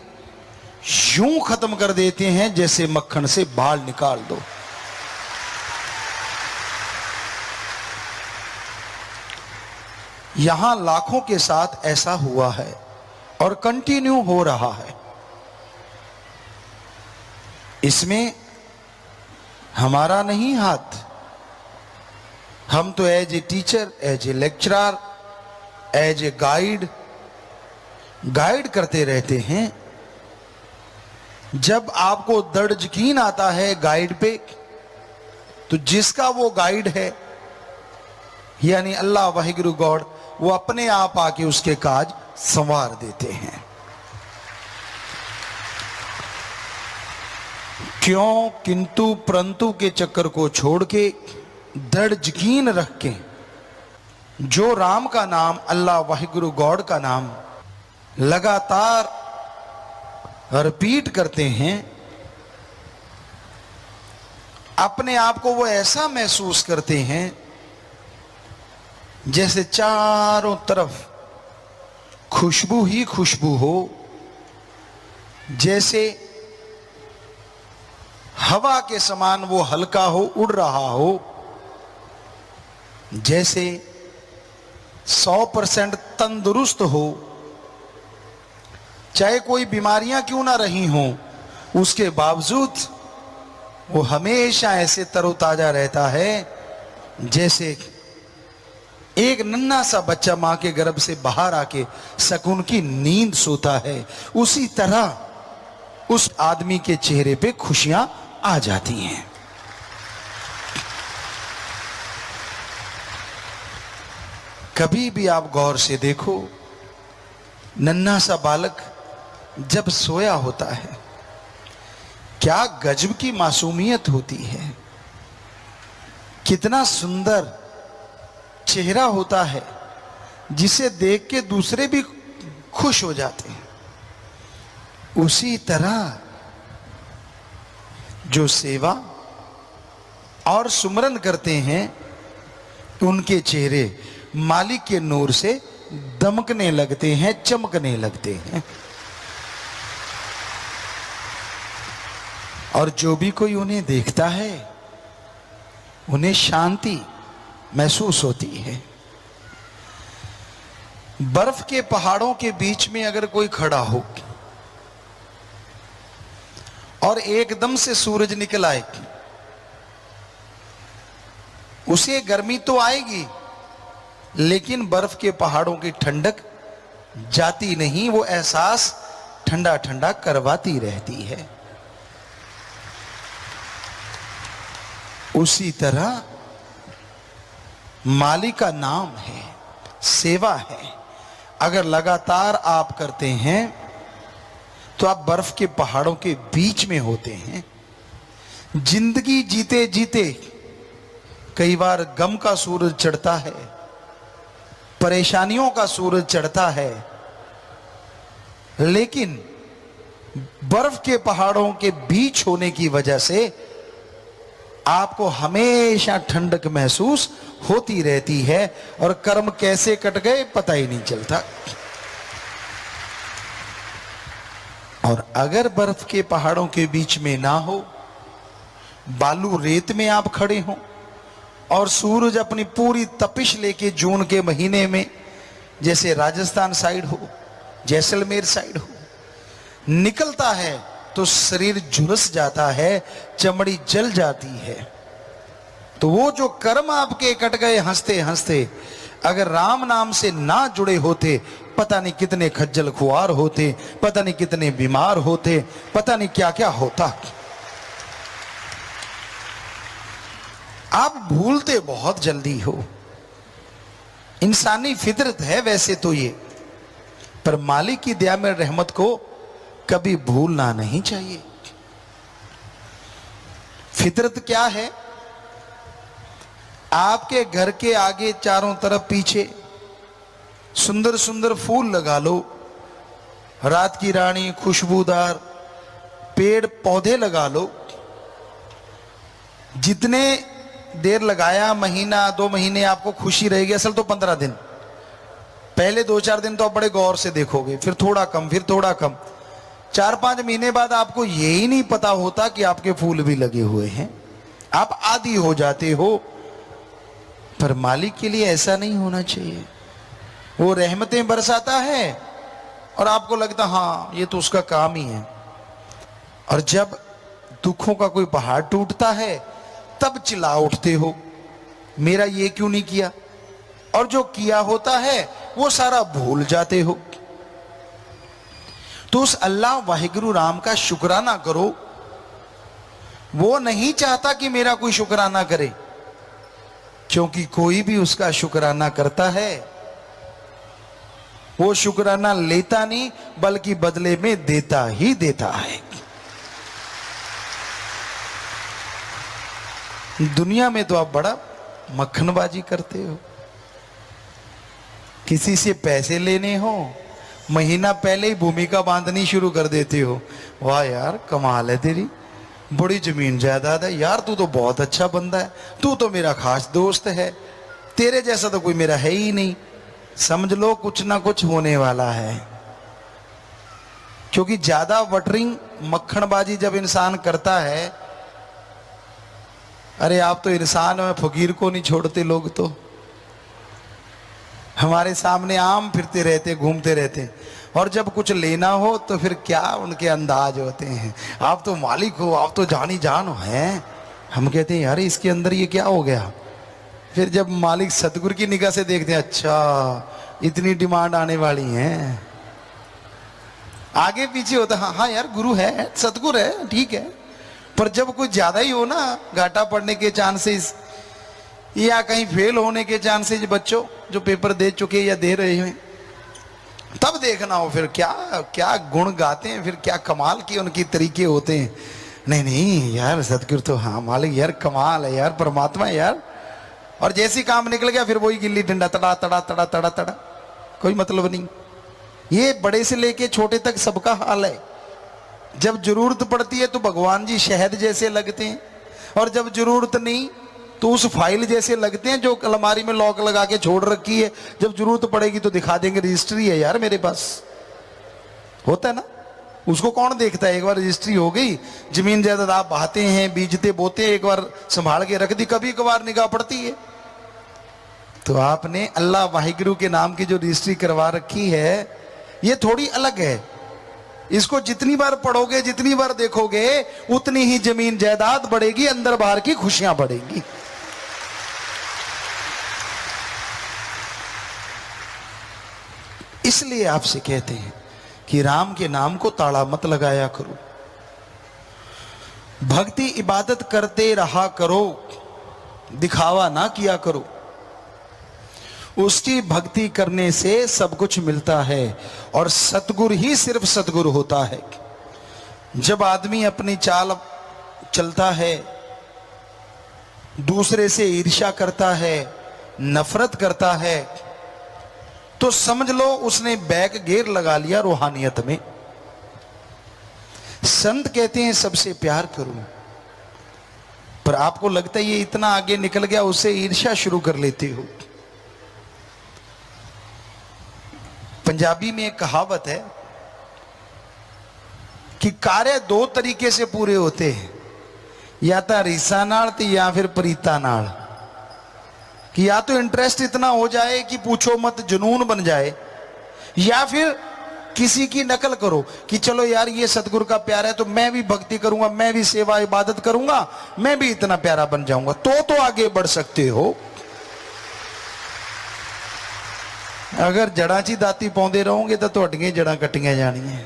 यूं खत्म कर देते हैं जैसे मक्खन से बाल निकाल दो। यहां लाखों के साथ ऐसा हुआ है और कंटिन्यू हो रहा है। इसमें हमारा नहीं हाथ। हम तो as a teacher, as a lecturer, as a guide करते रहते हैं। जब आपको दृढ़ यकीन आता है गाइड पे, तो जिसका वो गाइड है यानी अल्लाह वाहिगुरु गॉड, वो अपने आप आके उसके काज संवार देते हैं। क्यों, किंतु परंतु के चक्कर को छोड़ के दृढ़ यकीन रख के जो राम का नाम, अल्लाह वाहिगुरु गॉड का नाम लगातार रिपीट करते हैं, अपने आप को वो ऐसा महसूस करते हैं जैसे चारों तरफ खुशबू ही खुशबू हो, जैसे हवा के समान वो हल्का हो, उड़ रहा हो, जैसे 100% तंदुरुस्त हो, चाहे कोई बीमारियां क्यों ना रही हों, उसके बावजूद वो हमेशा ऐसे तरोताजा रहता है जैसे एक नन्हा सा बच्चा मां के गर्भ से बाहर आके सुकून की नींद सोता है। उसी तरह उस आदमी के चेहरे पे खुशियां आ जाती हैं। कभी भी आप गौर से देखो, नन्हा सा बालक जब सोया होता है, क्या गजब की मासूमियत होती है, कितना सुंदर चेहरा होता है जिसे देख के दूसरे भी खुश हो जाते हैं। उसी तरह जो सेवा और सुमरन करते हैं, उनके चेहरे मालिक के नूर से दमकने लगते हैं, चमकने लगते हैं। और जो भी कोई उन्हें देखता है, उन्हें शांति महसूस होती है। बर्फ के पहाड़ों के बीच में अगर कोई खड़ा हो और एकदम से सूरज निकल आए उसे गर्मी तो आएगी, लेकिन बर्फ के पहाड़ों की ठंडक जाती नहीं, वो एहसास ठंडा ठंडा करवाती रहती है। उसी तरह मालिक का नाम है, सेवा है। अगर लगातार आप करते हैं तो आप बर्फ के पहाड़ों के बीच में होते हैं। जिंदगी जीते जीते कई बार गम का सूरज चढ़ता है, परेशानियों का सूरज चढ़ता है, लेकिन बर्फ के पहाड़ों के बीच होने की वजह से आपको हमेशा ठंडक महसूस होती रहती है और कर्म कैसे कट गए पता ही नहीं चलता। और अगर बर्फ के पहाड़ों के बीच में ना हो, बालू रेत में आप खड़े हो और सूरज अपनी पूरी तपिश लेके जून के महीने में, जैसे राजस्थान साइड हो, जैसलमेर साइड हो, निकलता है तो शरीर झुलस जाता है, चमड़ी जल जाती है। तो वो जो कर्म आपके कट गए हंसते हंसते, अगर राम नाम से ना जुड़े होते, पता नहीं कितने खज्जल खुआर होते, पता नहीं कितने बीमार होते, पता नहीं क्या क्या होता। आप भूलते बहुत जल्दी हो, इंसानी फितरत है वैसे तो ये, पर मालिक की दया में रहमत को कभी भूलना नहीं चाहिए। फितरत क्या है? आपके घर के आगे चारों तरफ पीछे सुंदर सुंदर फूल लगा लो, रात की रानी, खुशबूदार पेड़ पौधे लगा लो। जितने देर लगाया, महीना 2 महीने, आपको खुशी रहेगी। असल तो 15 दिन, पहले 2-4 दिन तो आप बड़े गौर से देखोगे, फिर थोड़ा कम, फिर थोड़ा कम। 4-5 महीने बाद आपको यही नहीं पता होता कि आपके फूल भी लगे हुए हैं, आप आदी हो जाते हो। पर मालिक के लिए ऐसा नहीं होना चाहिए। वो रहमतें बरसाता है और आपको लगता हाँ ये तो उसका काम ही है, और जब दुखों का कोई पहाड़ टूटता है तब चिल्ला उठते हो मेरा ये क्यों नहीं किया, और जो किया होता है वो सारा भूल जाते हो। तो उस अल्लाह वाहिगुरु राम का शुक्राना करो। वो नहीं चाहता कि मेरा कोई शुक्राना करे, क्योंकि कोई भी उसका शुक्राना करता है वो शुक्राना लेता नहीं, बल्कि बदले में देता ही देता है। दुनिया में तो आप बड़ा मक्खनबाजी करते हो। किसी से पैसे लेने हो, महीना पहले ही भूमिका बांधनी शुरू कर देते हो। वाह यार कमाल है तेरी, बड़ी जमीन जायदाद है यार, तू तो बहुत अच्छा बंदा है, तू तो मेरा खास दोस्त है, तेरे जैसा तो कोई मेरा है ही नहीं। समझ लो कुछ ना कुछ होने वाला है, क्योंकि ज्यादा बटरिंग मक्खनबाजी जब इंसान करता है, अरे आप तो इंसान में फकीर को नहीं छोड़ते लोग, तो हमारे सामने आम फिरते रहते, घूमते रहते, और जब कुछ लेना हो तो फिर क्या उनके अंदाज होते हैं, आप तो मालिक हो, आप तो जानी जान हो हैं। हम कहते हैं यार इसके अंदर ये क्या हो गया। फिर जब मालिक सतगुरु की निगाह से देखते हैं, अच्छा इतनी डिमांड आने वाली है, आगे पीछे होता हाँ हाँ यार गुरु है, सतगुरु है, ठीक है। पर जब कुछ ज्यादा ही हो ना, घाटा पड़ने के चांसेस या कहीं फेल होने के चांसेस, बच्चों जो पेपर दे चुके या दे रहे हैं, तब देखना हो फिर क्या क्या गुण गाते हैं, फिर क्या कमाल के उनकी तरीके होते हैं। नहीं नहीं यार सतगुरु तो हाँ मालिक यार कमाल है यार, परमात्मा है यार। और जैसे काम निकल गया फिर वही गिल्ली डंडा, तड़ा तड़ा तड़ा तड़ा तड़ा, कोई मतलब नहीं। ये बड़े से लेके छोटे तक सबका हाल है। जब जरूरत पड़ती है तो भगवान जी शहद जैसे लगते हैं, और जब जरूरत नहीं तो उस फाइल जैसे लगते हैं जो अलमारी में लॉक लगा के छोड़ रखी है, जब जरूरत पड़ेगी तो दिखा देंगे रजिस्ट्री है यार मेरे पास, होता है ना। उसको कौन देखता है, एक बार रजिस्ट्री हो गई, जमीन जायदाद आप बहाते हैं, बीजते बोते, एक बार संभाल के रख दी, कभी कभार निगाह पड़ती है। तो आपने अल्लाह वाहिगुरु के नाम की जो रजिस्ट्री करवा रखी है ये थोड़ी अलग है। इसको जितनी बार पढ़ोगे, जितनी बार देखोगे, उतनी ही जमीन जायदाद बढ़ेगी, अंदर बाहर की खुशियां बढ़ेंगी। इसलिए आपसे कहते हैं कि राम के नाम को ताड़ा मत लगाया करो, भक्ति इबादत करते रहा करो, दिखावा ना किया करो। उसकी भक्ति करने से सब कुछ मिलता है और सतगुरु ही सिर्फ सतगुरु होता है। जब आदमी अपनी चाल चलता है, दूसरे से ईर्ष्या करता है, नफरत करता है, तो समझ लो उसने बैक गियर लगा लिया रूहानियत में। संत कहते हैं सबसे प्यार करो, पर आपको लगता है ये इतना आगे निकल गया, उससे ईर्ष्या शुरू कर लेते हो। पंजाबी में एक कहावत है कि कार्य दो तरीके से पूरे होते हैं, या तो रीसा नाल या फिर प्रीता नाल। कि या तो इंटरेस्ट इतना हो जाए कि पूछो मत, जुनून बन जाए, या फिर किसी की नकल करो कि चलो यार ये सतगुरु का प्यार है तो मैं भी भक्ति करूंगा, मैं भी सेवा इबादत करूंगा, मैं भी इतना प्यारा बन जाऊंगा, तो आगे बढ़ सकते हो। अगर जड़ा ची दाती पाउंदे रहोगे तो तुहाडियां जड़ा कट्टियां जानियां।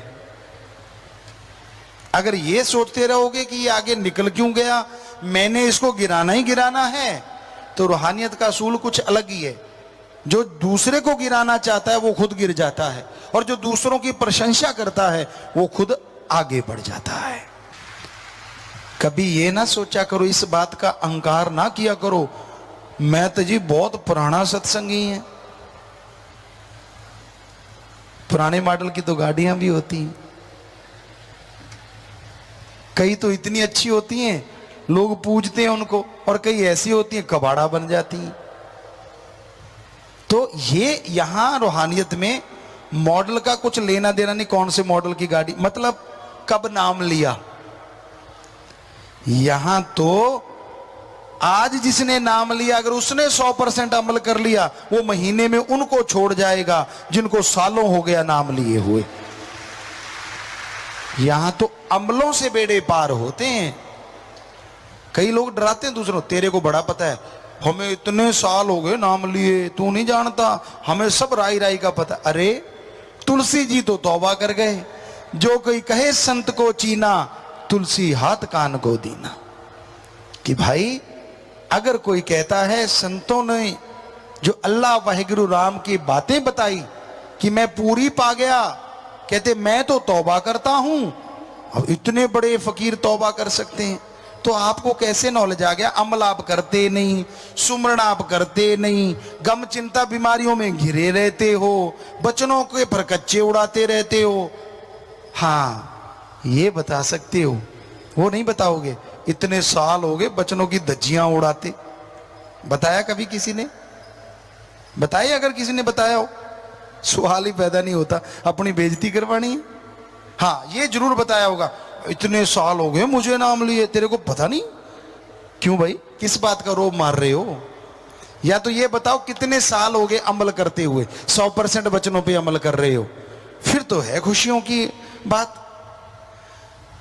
अगर ये सोचते रहोगे कि ये आगे निकल क्यों गया, मैंने इसको गिराना ही गिराना है, तो रूहानियत का असूल कुछ अलग ही है। जो दूसरे को गिराना चाहता है वो खुद गिर जाता है, और जो दूसरों की प्रशंसा करता है वो खुद आगे बढ़ जाता है। कभी ये ना सोचा करो, इस बात का अहंकार ना किया करो, मैं तो जी बहुत पुराना सत्संगी है। पुराने मॉडल की तो गाड़ियां भी होती हैं, कई तो इतनी अच्छी होती हैं लोग पूजते हैं उनको, और कई ऐसी होती हैं कबाड़ा बन जाती हैं। तो ये यहां रूहानियत में मॉडल का कुछ लेना देना नहीं, कौन से मॉडल की गाड़ी, मतलब कब नाम लिया। यहां तो आज जिसने नाम लिया, अगर उसने 100% अमल कर लिया, वो महीने में उनको छोड़ जाएगा जिनको सालों हो गया नाम लिए हुए। यहां तो अमलों से बेड़े पार होते हैं। कई लोग डराते हैं दूसरों, तेरे को बड़ा पता है, हमें इतने साल हो गए नाम लिए, तू नहीं जानता, हमें सब राई राई का पता। अरे तुलसी जी तो तौबा कर गए, जो कोई कहे संत को चीना, तुलसी हाथ कान को दीना। कि भाई अगर कोई कहता है संतों ने जो अल्लाह वाहिगुरु राम की बातें बताई कि मैं पूरी पा गया, कहते मैं तो तौबा करता हूं, अब इतने बड़े फकीर तौबा कर सकते हैं, तो आपको कैसे नॉलेज आ गया। अमल आप करते नहीं, सुमरण आप करते नहीं, गम चिंता बीमारियों में घिरे रहते हो, बचनों के फरकच्चे उड़ाते रहते हो। हाँ ये बता सकते हो, वो नहीं बताओगे इतने साल हो गए बचनों की धज्जियां उड़ाते। बताया कभी किसी ने? बताइए, अगर किसी ने बताया हो, सवाल ही पैदा नहीं होता, अपनी बेइज्जती करवानी है। हाँ ये जरूर बताया होगा, इतने साल हो गए मुझे नाम लिए, तेरे को पता नहीं। क्यों भाई, किस बात का रोब मार रहे हो? या तो ये बताओ कितने साल हो गए अमल करते हुए, 100% वचनों पे अमल कर रहे हो, फिर तो है खुशियों की बात।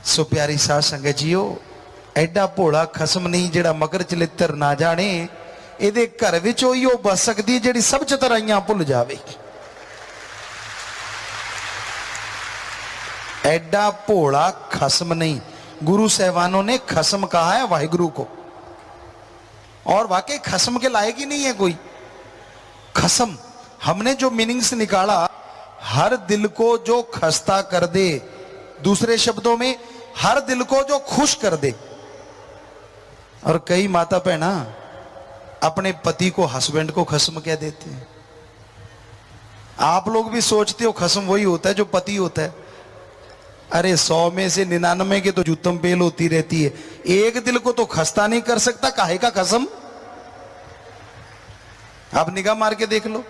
सो प्यारी साध संगत जीओ, एडा भोला खसम नहीं जेड़ा मकर चलित्र ना जाने, ਇਹਦੇ घर विच ओही बस सकती जेड़ी सब चतुराइयां भुल जावे। एडा भोला खसम नहीं, गुरु साहबानों ने खसम कहा है वाहिगुरु को, और वाकई खसम के लायक ही नहीं है कोई। खसम हमने जो मीनिंग्स निकाला, हर दिल को जो खस्ता कर दे, दूसरे शब्दों में हर दिल को जो खुश कर दे। और कई माता बहना अपने पति को, हस्बैंड को खसम कह देते हैं। आप लोग भी सोचते हो खसम वही होता है जो पति होता है। अरे 100 में से 99 के तो जूतम पेल होती रहती है, एक दिल को तो खस्ता नहीं कर सकता, काहे का खसम। आप निगाह मार के देख लो,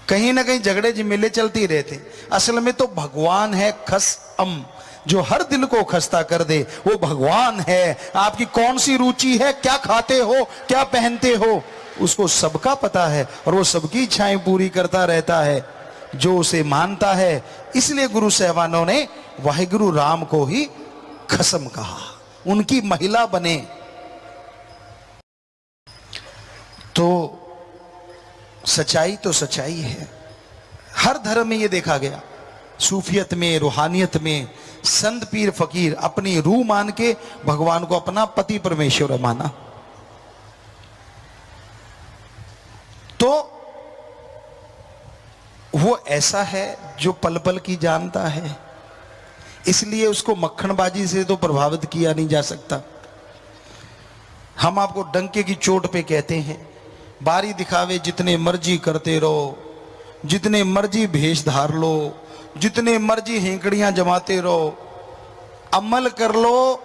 कहीं ना कहीं झगड़े झमेले चलते ही रहते। असल में तो भगवान है खसम, जो हर दिल को खस्ता कर दे, वो भगवान है। आपकी कौन सी रुचि है, क्या खाते हो, क्या पहनते हो, उसको सबका पता है, और वो सबकी इच्छाएं पूरी करता रहता है जो उसे मानता है। इसलिए गुरु साहबानों ने वाहिगुरु राम को ही खसम कहा, उनकी महिला बने। तो सच्चाई है, हर धर्म में ये देखा गया, सूफियत में, रूहानियत में, संत पीर फकीर अपनी रूह मान के भगवान को अपना पति परमेश्वर माना। तो वो ऐसा है जो पल पल की जानता है, इसलिए उसको मक्खनबाजी से तो प्रभावित किया नहीं जा सकता। हम आपको डंके की चोट पे कहते हैं, बारी दिखावे जितने मर्जी करते रहो, जितने मर्जी भेष धार लो, जितने मर्जी हेंकड़ियां जमाते रहो, अमल कर लो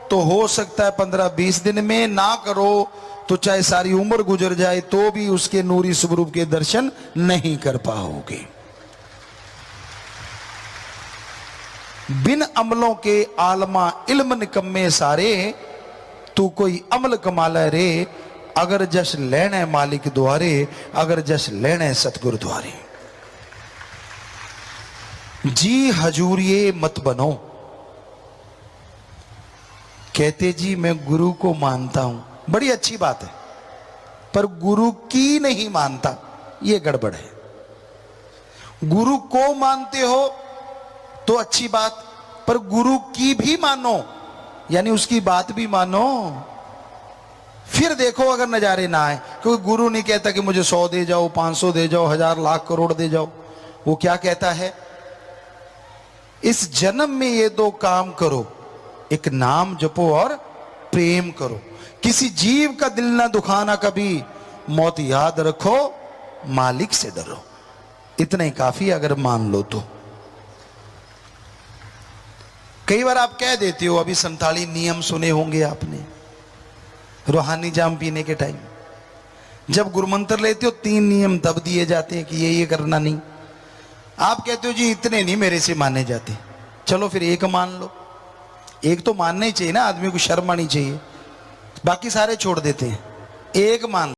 तो हो सकता है 15-20 दिन में, ना करो तो चाहे सारी उम्र गुजर जाए तो भी उसके नूरी स्वरूप के दर्शन नहीं कर पाओगे। बिन अमलों के आलमा इल्म निकम्मे सारे, तू कोई अमल कमाला रे, अगर जश लेने मालिक द्वारे, अगर जश लेने सतगुरु द्वारे। जी हजूरिये मत बनो। कहते जी मैं गुरु को मानता हूं, बड़ी अच्छी बात है, पर गुरु की नहीं मानता, यह गड़बड़ है। गुरु को मानते हो तो अच्छी बात, पर गुरु की भी मानो, यानी उसकी बात भी मानो, फिर देखो अगर नजारे ना आए। क्योंकि गुरु नहीं कहता कि मुझे 100 दे जाओ, 500 दे जाओ, 1000 लाख करोड़ दे जाओ। वो क्या कहता है, इस जन्म में ये 2 काम करो, एक नाम जपो और प्रेम करो, किसी जीव का दिल ना दुखाना कभी, मौत याद रखो, मालिक से डरो। इतना ही काफी अगर मान लो तो। कई बार आप कह देते हो, अभी 47 नियम सुने होंगे आपने रूहानी जाम पीने के टाइम, जब गुरुमंत्र लेते हो 3 नियम तब दिए जाते हैं कि ये करना नहीं। आप कहते हो जी इतने नहीं मेरे से माने जाते, चलो फिर एक मान लो। एक तो मानना ही चाहिए ना, आदमी को शर्म आनी चाहिए, बाकी सारे छोड़ देते हैं, एक मान